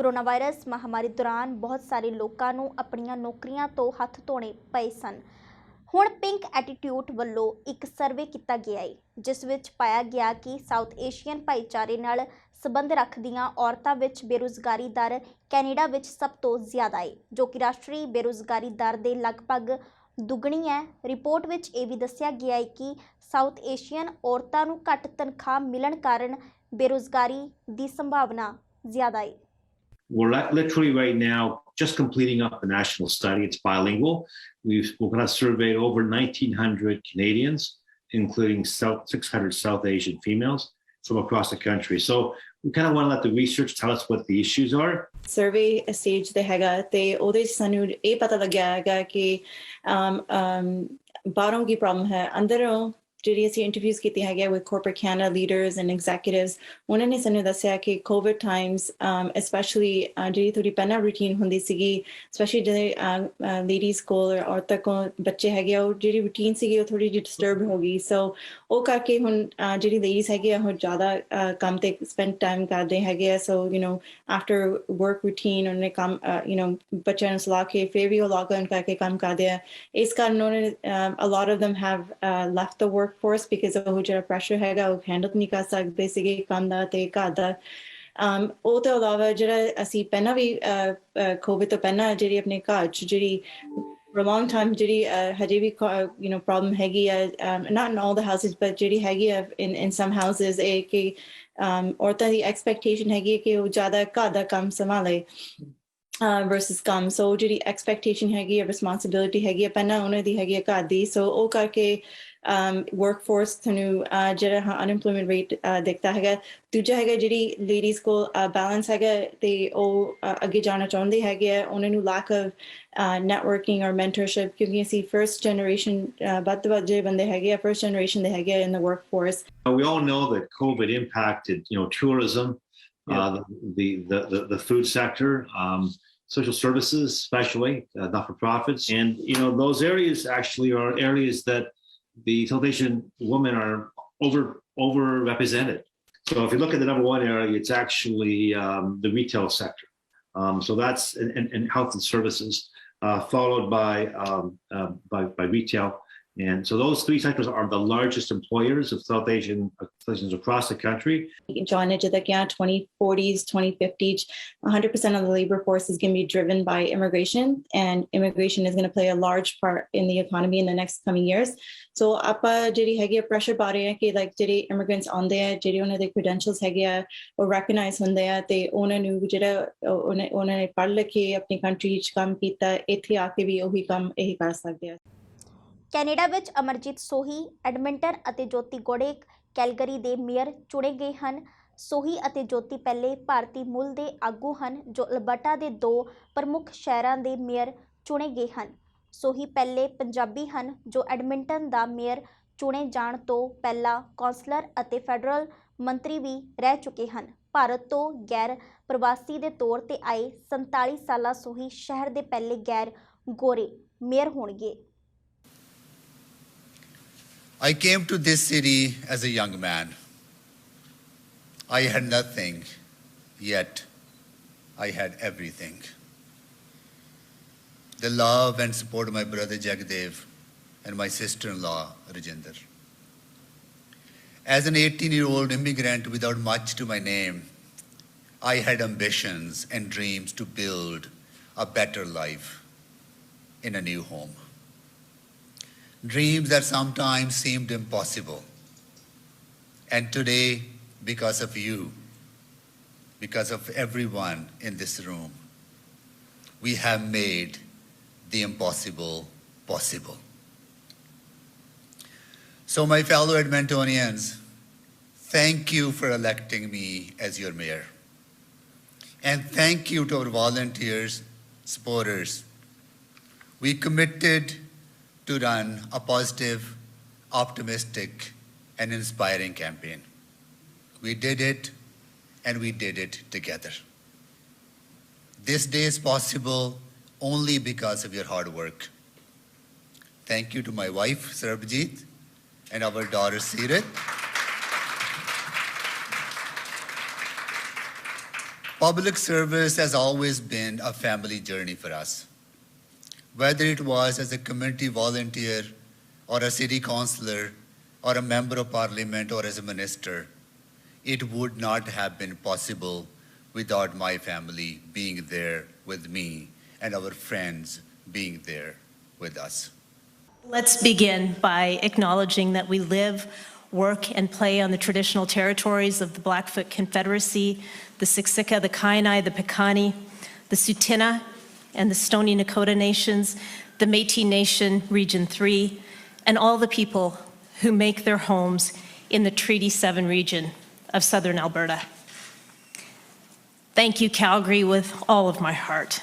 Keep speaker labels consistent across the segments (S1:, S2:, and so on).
S1: Corona virus ਮਹਾਮਾਰੀ ਦੌਰਾਨ ਬਹੁਤ ਸਾਰੇ ਲੋਕਾਂ ਨੂੰ ਆਪਣੀਆਂ ਨੌਕਰੀਆਂ ਤੋਂ ਹੱਥ ਧੋਣੇ ਪਏ ਸਨ। ਹੁਣ ਪਿੰਕ ਐਟੀਟਿਊਡ ਵੱਲੋਂ ਇੱਕ ਸਰਵੇ ਕੀਤਾ ਗਿਆ ਹੈ, ਜਿਸ ਵਿੱਚ ਪਾਇਆ ਗਿਆ ਕਿ ਸਾਊਥ ਏਸ਼ੀਅਨ ਭਾਈਚਾਰੇ ਨਾਲ ਸੰਬੰਧ ਰੱਖਦੀਆਂ ਔਰਤਾਂ ਵਿੱਚ ਬੇਰੁਜ਼ਗਾਰੀ ਦਰ ਕੈਨੇਡਾ ਵਿੱਚ ਸਭ ਤੋਂ ਜ਼ਿਆਦਾ ਹੈ, ਜੋ ਕਿ ਰਾਸ਼ਟਰੀ ਬੇਰੁਜ਼ਗਾਰੀ ਦਰ ਦੇ ਲਗਭਗ ਦੁੱਗਣੀ ਹੈ। ਰਿਪੋਰਟ ਵਿੱਚ ਇਹ ਵੀ ਦੱਸਿਆ ਗਿਆ ਹੈ ਕਿ ਸਾਊਥ ਏਸ਼ੀਅਨ ਔਰਤਾਂ ਨੂੰ ਘੱਟ ਤਨਖਾਹ ਮਿਲਣ ਕਾਰਨ ਬੇਰੁਜ਼ਗਾਰੀ ਦੀ ਸੰਭਾਵਨਾ ਜ਼ਿਆਦਾ ਹੈ।
S2: We're literally right now just completing up a national study. It's bilingual. We're going to survey over 1,900 Canadians, including 600 South Asian females from across the country. So we kind of want to let the research tell us what the issues are.
S3: Survey stage ਤੇ ਹੈਗਾ ਤੇ ਉਹਦੇ 'ਚ ਸਾਨੂੰ ਇਹ ਪਤਾ ਲੱਗਿਆ ਹੈਗਾ ਕਿ ਬਾਹਰੋਂ ਕੀ ਪ੍ਰੋਬਲਮ ਹੈ। ਅੰਦਰੋਂ ਜਿਹੜੀ ਅਸੀਂ ਇੰਟਰਵਿਊਜ਼ ਕੀਤੀਆਂ ਹੈਗੀਆਂ with corporate Canada leaders and executives, ਉਹਨਾਂ ਨੇ ਸਾਨੂੰ ਦੱਸਿਆ ਕਿ ਕੋਵਿਡ ਟਾਈਮਸ ਸਪੈਸ਼ਲੀ ਜਿਹੜੀ ਥੋੜੀ ਪਹਿਲਾਂ ਰੂਟੀਨ ਹੁੰਦੀ ਸੀਗੀ, ਸਪੈਸ਼ਲੀ ਜਿਹੜੇ ਲੇਡੀਜ਼ ਕੋਲ ਔਰਤਾਂ ਕੋਲ ਬੱਚੇ ਹੈਗੇ ਉਹ ਜਿਹੜੀ ਰੂਟੀਨ ਸੀਗੀ ਉਹ ਥੋੜੀ ਜਿਹੀ ਡਿਸਟਰਬ ਹੋ ਗਈ। ਸੋ ਉਹ ਕਰਕੇ ਹੁਣ ਜਿਹੜੀ ਲੇਡੀਜ਼ ਹੈਗੀ ਆ ਉਹ ਜ਼ਿਆਦਾ ਕੰਮ ਤੇ ਸਪੈਂਡ ਟਾਈਮ ਕਰਦੇ ਹੈਗੇ ਆ। ਸੋ ਆਫਟਰ ਵਰਕ ਰੂਟੀਨ ਉਹਨੇ ਕੰਮ ਬੱਚਿਆਂ ਨੂੰ ਸਲਾ ਕੇ ਫਿਰ ਵੀ ਉਹ ਲੌਗਆਨ ਕਰਕੇ ਕੰਮ ਕਰਦੇ ਆ। ਇਸ ਕਾਰਨ ਉਹਨੇ a lot of them have left the workforce because ਉਹ ਜਿਹੜਾ ਪ੍ਰੈਸ਼ਰ ਹੈਗਾ ਉਹ ਹੈਂਡਲ ਨਹੀਂ ਕਰ ਸਕਦੇ ਸੀਗੇ ਕੰਮ ਦਾ ਤੇ ਘਰ ਦਾ। ਉਹ ਤੋਂ ਇਲਾਵਾ ਜਿਹੜਾ ਅਸੀਂ ਪਹਿਲਾਂ ਵੀ ਕੋਵਿਡ ਤੋਂ ਪਹਿਲਾਂ ਜਿਹੜੀ ਆਪਣੇ ਘਰ 'ਚ ਜਿਹੜੀ for a long time ਜਿਹੜੀ ਹਜੇ ਵੀ ਪ੍ਰੋਬਲਮ ਹੈਗੀ ਆ, not in all the houses but ਜਿਹੜੀ ਹੈਗੀ ਆ in some houses, ਇਹ ਕਿ ਔਰਤਾਂ ਦੀ ਐਕਸਪੈਕਟੇਸ਼ਨ ਹੈਗੀ ਕਿ ਉਹ ਜ਼ਿਆਦਾ ਘਰ ਦਾ ਕੰਮ ਸੰਭਾਲੇ versus ਕੰਮ। ਸੋ ਜਿਹੜੀ ਐਕਸਪੈਕਟੇਸ਼ਨ ਹੈਗੀ ਆ, ਰਿਸਪੋਂਸਿਬਿਲਿਟੀ ਹੈਗੀ ਆ ਪਹਿਲਾਂ ਉਹਨਾਂ ਦੀ ਹੈਗੀ ਆ ਘਰ ਦੀ। ਸੋ ਉਹ ਕਰਕੇ workforce ਤੁਹਾਨੂੰ ਜਿਹੜਾ ਅਨਐਮਪਲੋਇਮੈਂਟ ਰੇਟ ਦਿਖਦਾ ਹੈਗਾ। ਦੂਜਾ ਹੈਗਾ ਜਿਹੜੀ ਲੇਡੀਜ਼ ਕੋਲ ਬੈਲੈਂਸ ਹੈਗਾ ਤੇ ਉਹ ਅੱਗੇ ਜਾਣਾ ਚਾਹੁੰਦੇ ਹੈਗੇ ਆ, ਉਹਨਾਂ ਨੂੰ lack of networking or mentorship, ਕਿਉਂਕਿ ਅਸੀਂ first generation ਵੱਧ ਤੋਂ ਵੱਧ ਜਿਹੜੇ ਬੰਦੇ ਹੈਗੇ ਆ first generation ਦੇ ਹੈਗੇ ਆ in the workforce.
S2: We all know that COVID impacted, tourism, the food sector, social services, especially not-for-profits, and those areas actually are areas that the South Asian women are overrepresented. So if you look at the number one area, it's actually the retail sector. So that's and health and services, followed by retail. And so those three sectors are the largest employers of South Asians across the country.
S3: John, 2040s, 2050s, 100% of the labor force is going to be driven by immigration, and immigration is going to play a large part in the economy in the next coming years. So ਆਪਾਂ ਜਿਹੜੀ ਹੈਗੀ pressure ਪਾ ਰਹੇ ਹਾਂ ਕਿ ਜਿਹੜੇ immigrants ਆਉਂਦੇ ਆ, ਜਿਹੜੇ ਉਹਨਾਂ ਦੇ credentials ਹੈਗੇ ਆ ਉਹ recognize ਹੁੰਦੇ ਆ ਤੇ ਉਹਨਾਂ ਨੂੰ ਜਿਹੜਾ ਉਹਨਾਂ ਨੇ ਪੜ੍ਹ ਲਿਖ ਕੇ ਆਪਣੀ country 'ਚ ਕੰਮ ਕੀਤਾ, ਇੱਥੇ ਆ ਕੇ ਵੀ ਉਹੀ ਕੰਮ ਇਹ ਕਰ ਸਕਦੇ ਆ।
S1: ਕੈਨੇਡਾ ਵਿੱਚ ਅਮਰਜੀਤ ਸੋਹੀ ਐਡਮਿੰਟਨ ਅਤੇ ਜੋਤੀ ਗੋੜੇਕ ਕੈਲਗਰੀ ਦੇ ਮੇਅਰ ਚੁਣੇ ਗਏ ਹਨ। ਸੋਹੀ ਅਤੇ ਜੋਤੀ ਪਹਿਲੇ ਭਾਰਤੀ ਮੂਲ ਦੇ ਆਗੂ ਹਨ ਜੋ ਅਲਬਰਟਾ ਦੇ 2 ਪ੍ਰਮੁੱਖ ਸ਼ਹਿਰਾਂ ਦੇ ਮੇਅਰ ਚੁਣੇ ਗਏ ਹਨ। ਸੋਹੀ ਪਹਿਲੇ ਪੰਜਾਬੀ ਹਨ ਜੋ ਐਡਮਿੰਟਨ ਦਾ ਮੇਅਰ ਚੁਣੇ ਜਾਣ ਤੋਂ ਪਹਿਲਾਂ ਕੌਂਸਲਰ ਅਤੇ ਫੈਡਰਲ ਮੰਤਰੀ ਵੀ ਰਹਿ ਚੁੱਕੇ ਹਨ। ਭਾਰਤ ਤੋਂ ਗੈਰ ਪ੍ਰਵਾਸੀ ਦੇ ਤੌਰ ਤੇ ਆਏ 47 ਸਾਲਾ ਸੋਹੀ ਸ਼ਹਿਰ ਦੇ ਪਹਿਲੇ ਗੈਰ ਗੋਰੇ ਮੇਅਰ ਹੋਣਗੇ।
S4: I came to this city as a young man. I had nothing, yet I had everything. The love and support of my brother Jagdev and my sister-in-law Rajinder. As an 18-year-old immigrant without much to my name, I had ambitions and dreams to build a better life in a new home. Dreams that sometimes seemed impossible. And today, because of you, because of everyone in this room, we have made the impossible possible. So my fellow Edmontonians, thank you for electing me as your mayor. And thank you to our volunteers, supporters. We committed to run a positive, optimistic, and inspiring campaign. We did it, and we did it together. This day is possible only because of your hard work. Thank you to my wife, Sarabjit, and our daughter, Sirat. Public service has always been a family journey for us. Whether it was as a community volunteer or a city councillor or a member of parliament or as a minister, it would not have been possible without my family being there with me and our friends being there with us.
S5: Let's begin by acknowledging that we live, work, and play on the traditional territories of the Blackfoot Confederacy, the Siksika, the Kainai, the Piikani, the Tsuut'ina, and the Stoney Nakoda Nations, the Métis Nation, Region 3, and all the people who make their homes in the Treaty 7 region of southern Alberta. Thank you, Calgary, with all of my heart.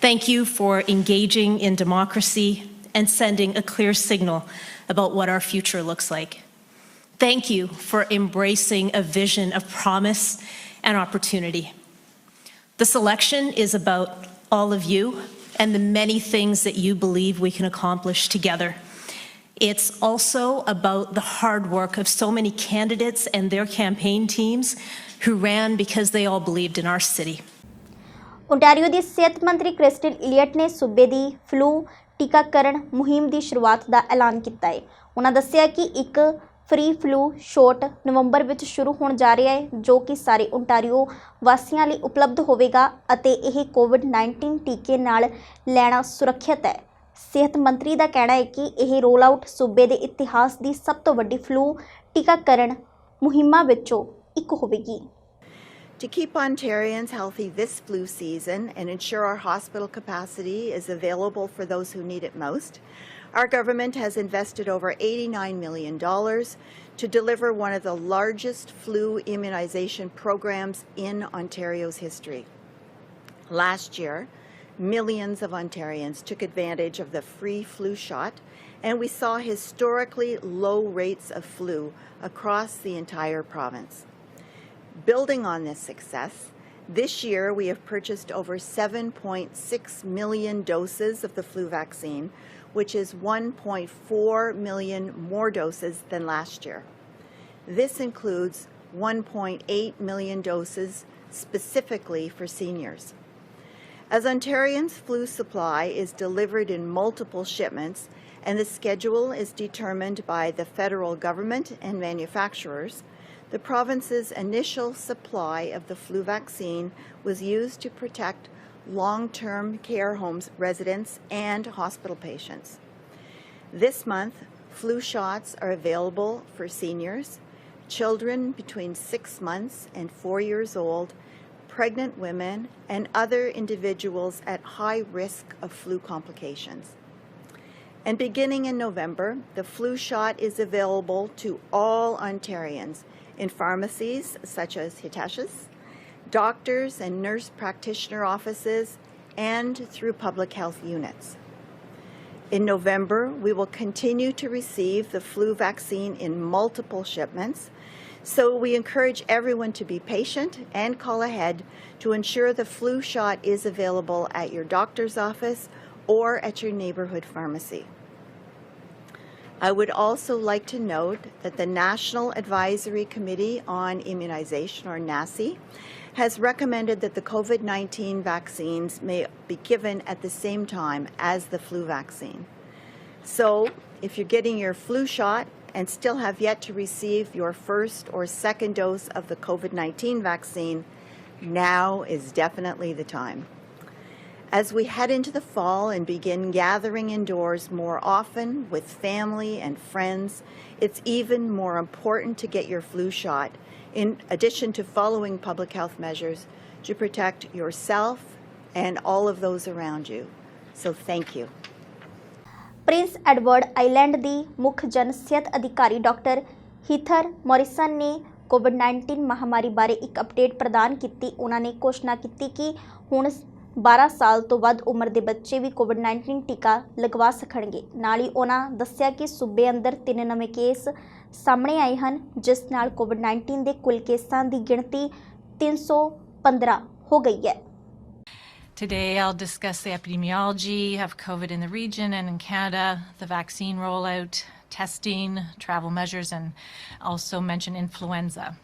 S5: Thank you for engaging in democracy and sending a clear signal about what our future looks like. Thank you for embracing a vision of promise and opportunity. This election is about all of you and the many things that you believe we can accomplish together. It's also about the hard work of so many candidates and their campaign teams who ran because they all believed in our city.
S1: Ontario ਦੀ ਸਿਹਤ ਮੰਤਰੀ Kristen Eliot ਨੇ ਸੂਬੇ ਦੀ flu ਟੀਕਾਕਰਨ ਮੁਹਿੰਮ ਦੀ ਸ਼ੁਰੂਆਤ ਦਾ ਐਲਾਨ ਕੀਤਾ ਹੈ। ਉਹਨਾਂ ਦੱਸਿਆ ਕਿ ਇੱਕ ਫ੍ਰੀ ਫਲੂ ਸ਼ਾਟ ਨਵੰਬਰ ਵਿੱਚ ਸ਼ੁਰੂ ਹੋਣ ਜਾ ਰਿਹਾ ਹੈ ਜੋ ਕਿ ਸਾਰੇ ਓਨਟਾਰੀਓ ਵਾਸੀਆਂ ਲਈ ਉਪਲਬਧ ਹੋਵੇਗਾ ਅਤੇ ਇਹ ਕੋਵਿਡ-19 ਟੀਕੇ ਨਾਲ ਲੈਣਾ ਸੁਰੱਖਿਅਤ ਹੈ। ਸਿਹਤ ਮੰਤਰੀ ਦਾ ਕਹਿਣਾ ਹੈ ਕਿ ਇਹ ਰੋਲ ਆਊਟ ਸੂਬੇ ਦੇ ਇਤਿਹਾਸ ਦੀ ਸਭ ਤੋਂ ਵੱਡੀ ਫਲੂ ਟੀਕਾਕਰਨ ਮੁਹਿੰਮਾਂ ਵਿੱਚੋਂ ਇੱਕ ਹੋਵੇਗੀ।
S6: To keep Ontarians healthy this flu season and ensure our hospital capacity is available for those who need it most, our government has invested over $89 million to deliver one of the largest flu immunization programs in Ontario's history. Last year, millions of Ontarians took advantage of the free flu shot, and we saw historically low rates of flu across the entire province. Building on this success, this year we have purchased over 7.6 million doses of the flu vaccine, which is 1.4 million more doses than last year. This includes 1.8 million doses specifically for seniors. As Ontarians' flu supply is delivered in multiple shipments and the schedule is determined by the federal government and manufacturers, the province's initial supply of the flu vaccine was used to protect long-term care homes residents and hospital patients. This month, flu shots are available for seniors, children between 6 months and 4 years old, pregnant women, and other individuals at high risk of flu complications. And beginning in November, the flu shot is available to all Ontarians in pharmacies such as Hitech's, doctors and nurse practitioner offices, and through public health units. In November, we will continue to receive the flu vaccine in multiple shipments, so we encourage everyone to be patient and call ahead to ensure the flu shot is available at your doctor's office or at your neighborhood pharmacy. I would also like to note that the National Advisory Committee on Immunization, or NACI, has recommended that the COVID-19 vaccines may be given at the same time as the flu vaccine. So, if you're getting your flu shot and still have yet to receive your first or second dose of the COVID-19 vaccine, now is definitely the time. As we head into the fall and begin gathering indoors more often with family and friends, it's even more important to get your flu shot, in addition to following public health measures to protect yourself and all of those around you. So thank you.
S1: Prince Edward island ਦੀ ਮੁੱਖ ਜਨ ਸਿਹਤ ਅਧਿਕਾਰੀ doctor ਹੀਥਰ Morrison ਨੇ ਕੋਵਿਡ-19 ਮਹਾਮਾਰੀ ਬਾਰੇ ਇੱਕ update ਪ੍ਰਦਾਨ ਕੀਤੀ। ਉਹਨਾਂ ਨੇ ਘੋਸ਼ਣਾ ਕੀਤੀ ਕਿ ਹੁਣ 12 ਸਾਲ ਤੋਂ ਵੱਧ ਉਮਰ ਦੇ ਬੱਚੇ ਵੀ ਕੋਵਿਡ-19 ਟੀਕਾ ਲਗਵਾ ਸਕਣਗੇ। ਨਾਲ ਹੀ ਉਹਨਾਂ ਦੱਸਿਆ ਕਿ ਸੂਬੇ ਅੰਦਰ 3 ਨਵੇਂ ਕੇਸ ਸਾਹਮਣੇ ਆਏ ਹਨ, ਜਿਸ ਨਾਲ ਕੋਵਿਡ-19 ਦੇ ਕੁੱਲ ਕੇਸਾਂ ਦੀ ਗਿਣਤੀ 315 ਹੋ ਗਈ ਹੈ।
S7: Today, I'll discuss the epidemiology of COVID in the region and in Canada, the vaccine rollout, testing, travel measures, and also mention influenza.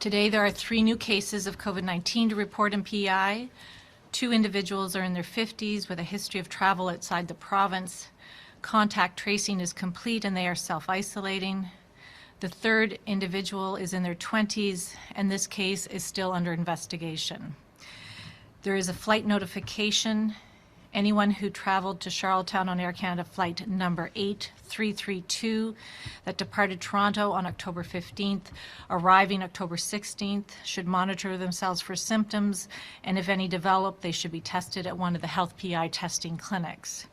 S7: Today, there are 3 new cases of COVID-19 to report in PEI. 2 individuals are in their 50s with a history of travel outside the province. Contact tracing is complete and they are self-isolating. The 3rd individual is in their 20s, and this case is still under investigation. There is a flight notification. Anyone who traveled to Charlottetown on Air Canada flight number 8332 that departed Toronto on October 15th, arriving October 16th, should monitor themselves for symptoms, and if any develop, they should be tested at one of the health PI testing clinics.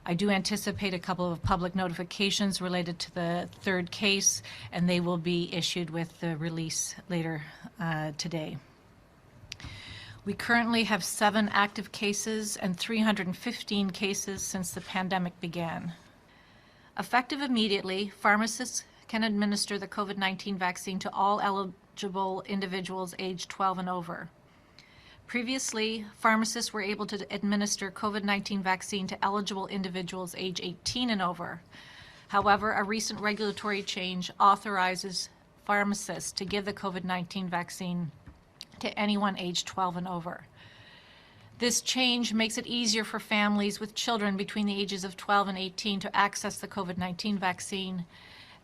S7: I do anticipate a couple of public notifications related to the 3rd case, and they will be issued with the release later today. We currently have 7 active cases and 315 cases since the pandemic began. Effective immediately, pharmacists can administer the COVID-19 vaccine to all eligible individuals aged 12 and over. Previously, pharmacists were able to administer COVID-19 vaccine to eligible individuals age 18 and over. However, a recent regulatory change authorizes pharmacists to give the COVID-19 vaccine to anyone aged 12 and over. This change makes it easier for families with children between the ages of 12 and 18 to access the COVID-19 vaccine.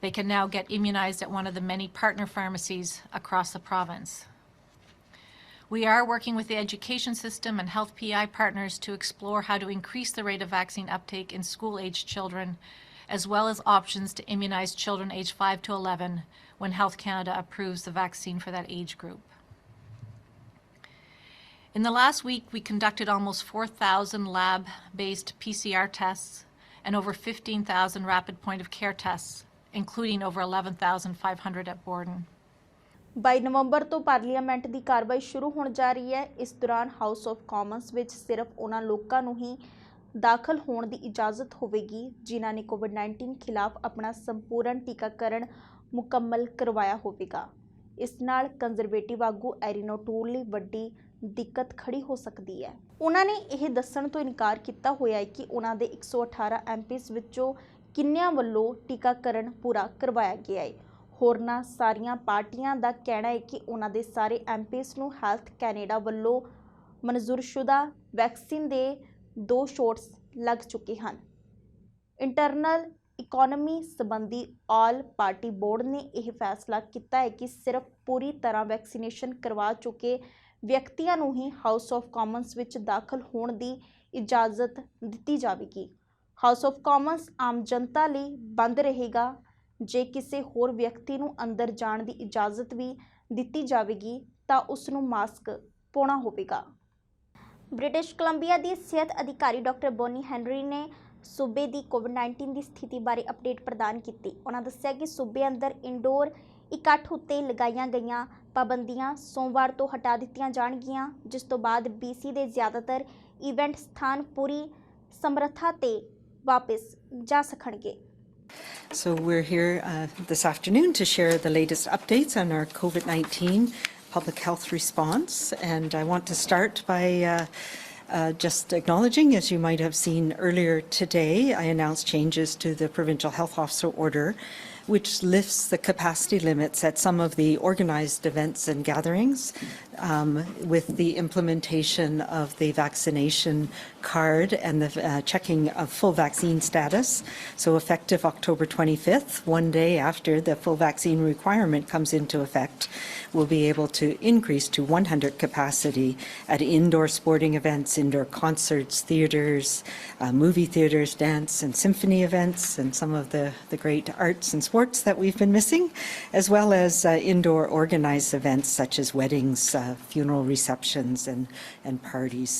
S7: They can now get immunized at one of the many partner pharmacies across the province. We are working with the education system and health PI partners to explore how to increase the rate of vaccine uptake in school-aged children, as well as options to immunize children aged 5 to 11 when Health Canada approves the vaccine for that age group. In the last week, we conducted almost 4,000 lab-based PCR tests and over 15,000 rapid point-of-care tests, including over 11,500 at Borden.
S1: 22 ਨਵੰਬਰ ਤੋਂ parliament ਦੀ ਕਾਰਵਾਈ ਸ਼ੁਰੂ ਹੋਣ ਜਾ ਰਹੀ ਹੈ। ਇਸ ਦੌਰਾਨ house of Commons ਵਿੱਚ ਸਿਰਫ ਉਹਨਾਂ ਲੋਕਾਂ ਨੂੰ ਹੀ ਦਾਖਲ ਹੋਣ ਦੀ ਇਜਾਜ਼ਤ ਹੋਵੇਗੀ ਜਿਨ੍ਹਾਂ ਨੇ ਕੋਵਿਡ-19 ਖਿਲਾਫ ਆਪਣਾ ਸੰਪੂਰਨ ਟੀਕਾਕਰਨ ਮੁਕੰਮਲ ਕਰਵਾਇਆ ਹੋਵੇਗਾ। ਇਸ ਨਾਲ ਕੰਜ਼ਰਵੇਟਿਵ ਆਗੂ ਐਰੀਨੋ ਟੂਲ ਲਈ ਵੱਡੀ ਦਿੱਕਤ ਖੜੀ ਹੋ ਸਕਦੀ ਹੈ। ਉਹਨਾਂ ਨੇ ਇਹ ਦੱਸਣ ਤੋਂ ਇਨਕਾਰ ਕੀਤਾ ਹੋਇਆ ਹੈ ਕਿ ਉਹਨਾਂ ਦੇ 118 ਐਮਪੀਜ਼ ਵਿੱਚੋਂ ਕਿੰਨਿਆਂ ਵੱਲੋਂ ਟੀਕਾਕਰਨ ਪੂਰਾ ਕਰਵਾਇਆ ਗਿਆ ਹੈ। ਹੋਰਨਾਂ ਸਾਰੀਆਂ ਪਾਰਟੀਆਂ ਦਾ ਕਹਿਣਾ ਹੈ ਕਿ ਉਹਨਾਂ ਦੇ ਸਾਰੇ ਐਮਪੀਜ਼ ਨੂੰ ਹੈਲਥ ਕੈਨੇਡਾ ਵੱਲੋਂ ਮਨਜ਼ੂਰਸ਼ੁਦਾ ਵੈਕਸੀਨ ਦੇ 2 ਸ਼ਾਟਸ ਲੱਗ ਚੁੱਕੇ ਹਨ। ਇੰਟਰਨਲ ਇਕੋਨਮੀ ਸੰਬੰਧੀ ਆਲ ਪਾਰਟੀ ਬੋਰਡ ਨੇ ਇਹ ਫੈਸਲਾ ਕੀਤਾ ਹੈ ਕਿ ਸਿਰਫ ਪੂਰੀ ਤਰ੍ਹਾਂ ਵੈਕਸੀਨੇਸ਼ਨ ਕਰਵਾ ਚੁੱਕੇ ਵਿਅਕਤੀਆਂ ਨੂੰ ਹੀ ਹਾਊਸ ਆਫ ਕਾਮਨਸ ਵਿੱਚ ਦਾਖਲ ਹੋਣ ਦੀ ਇਜਾਜ਼ਤ ਦਿੱਤੀ ਜਾਵੇਗੀ। ਹਾਊਸ ਆਫ ਕਾਮਨਸ ਆਮ ਜਨਤਾ ਲਈ ਬੰਦ ਰਹੇਗਾ। ਜੇ ਕਿਸੇ ਹੋਰ ਵਿਅਕਤੀ ਨੂੰ ਅੰਦਰ ਜਾਣ ਦੀ ਇਜਾਜ਼ਤ ਵੀ ਦਿੱਤੀ ਜਾਵੇਗੀ ਤਾਂ ਉਸ ਨੂੰ ਮਾਸਕ ਪਾਉਣਾ ਹੋਵੇਗਾ। ਬ੍ਰਿਟਿਸ਼ ਕੋਲੰਬੀਆ ਦੀ ਸਿਹਤ ਅਧਿਕਾਰੀ ਡਾਕਟਰ ਬੋਨੀ ਹੈਨਰੀ ਨੇ ਸੂਬੇ ਦੀ ਕੋਵਿਡ-19 ਦੀ ਸਥਿਤੀ ਬਾਰੇ ਅਪਡੇਟ ਪ੍ਰਦਾਨ ਕੀਤੀ। ਉਹਨਾਂ ਦੱਸਿਆ ਕਿ ਸੂਬੇ ਅੰਦਰ ਇੰਡੋਰ ਇਕੱਠ ਉੱਤੇ ਲਗਾਈਆਂ ਗਈਆਂ ਪਾਬੰਦੀਆਂ ਸੋਮਵਾਰ ਤੋਂ ਹਟਾ ਦਿੱਤੀਆਂ ਜਾਣਗੀਆਂ, ਜਿਸ ਤੋਂ ਬਾਅਦ BC ਦੇ ਜ਼ਿਆਦਾਤਰ ਇਵੈਂਟ ਸਥਾਨ ਪੂਰੀ ਸਮਰੱਥਾ ਤੇ ਵਾਪਸ ਜਾ ਸਕਣਗੇ।
S8: So we're here this afternoon to share the latest updates on our COVID-19 public health response. And I want to start by just acknowledging, as you might have seen earlier today, I announced changes to the Provincial Health Officer Order, which lifts the capacity limits at some of the organised events and gatherings with the implementation of the vaccination card and the checking of full vaccine status. So effective October 25th, one day after the full vaccine requirement comes into effect, we'll be able to increase to 100 capacity at indoor sporting events, indoor concerts, theatres, movie theatres, dance and symphony events, and some of the great arts and sports that we've been missing, as well as indoor organised events such as weddings, funeral receptions and parties.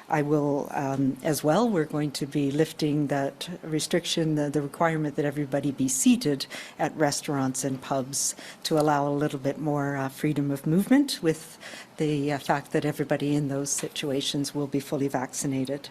S8: I will, as well, we're going to be lifting that restriction, the requirement that everybody be seated at restaurants and pubs to allow a little bit more freedom of movement with the fact that everybody in those situations will be fully vaccinated.